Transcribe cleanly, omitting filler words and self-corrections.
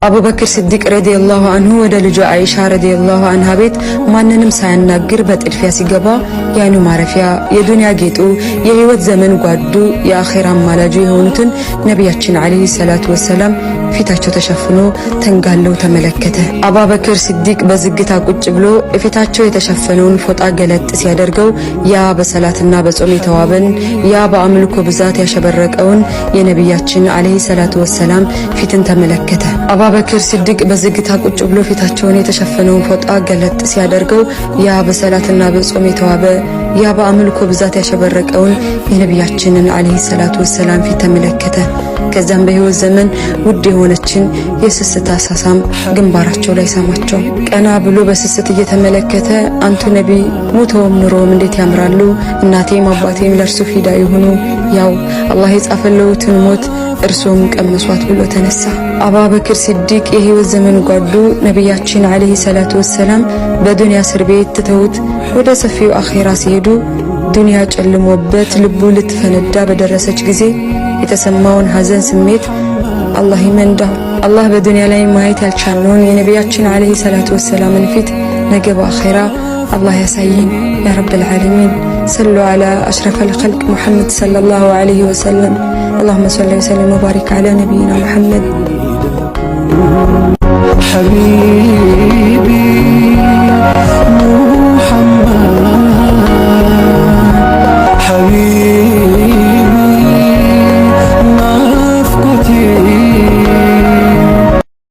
أبو بكر الصديق رضي الله عنه ودلجو عائشة رضي الله عنها بيت ማንንም ሳያናግር በጥድፊያ ሲገባ ያይኑ ማረፊያ የዱንያ ጌጡ የህይወት ዘመን ጓዱ የአኺራ ማላጁ የሆኑትን ነብያችን አለይሂ ሰላቱ ወሰለም ፊታቸው ተሸፍኖ ተንጋለው ተመለከተ። አቡበክር ሲዲቅ በዝግታ ቁጭ ብሎ ፊታቸው የተሸፈነውን ፎጣ ገለጥ ሲያደርገው ያ በሰላትና በጾም የተዋበን ያ በአምልኮ ብዛት ያሸበረቀውን የነብያችን አለይሂ ሰላቱ ወሰለም ፊትን ተመለከተ። አቡበክር ሲዲቅ በዝግታ ቁጭ ብሎ ፊታቸውን የተሸፈነውን ፎጣ ገለጥ ሲያደርገው ያ በሰላትና በጾም የተዋበ ያ በአምልኮ ብዛት ያሸበረቀውን የነብያችንን አለይሂ ሰላቱ ወሰለም ፊት ተመለከተ። ከዛም በህይወት ዘመን ውድ የሆነችን የስስት አሳሳም ግንባራቸው ላይ ሰማቸው። ቀና ብሎ በስስት እየተመለከተ አንቱ ነቢ ሞተውም ኑሮም እንዴት ያምራሉ፣ እናቴም አባቴም ለርሱ ፊዳ ይሁኑ፣ ያው አላህ የጻፈለውትን ሞት እርሱም ቀመሷት ብሎ ተነሳ። አቡበክር ሲዲቅ የህይወት ዘመን ጓዱ ነብያችን አለይሂ ሰላቱ ወሰለም በዱንያ እስር ቤት ትተውት ወደ ሰፊው አኺራ ሲሄዱ ዱንያ ጨልሞበት ልቡ ልትፈነዳ በደረሰች ጊዜ የተሰማውን ሐዘን ስሜት አላህ ይመንዳው። አላህ በዱንያ ላይ ማየት ያልቻለውን የነብያችን አለይሂ ሰላቱ ወሰላምን ፊት ነገ በአኺራ አላህ ያሳየን ያ ረብል ዓለሚን። ሰሉ ዐላ አሽረፈል ኸልቅ ሙሐመድ ሰለላሁ ዐለይሂ ወሰለም። اللهم صل وسلم وبارك على نبينا محمد.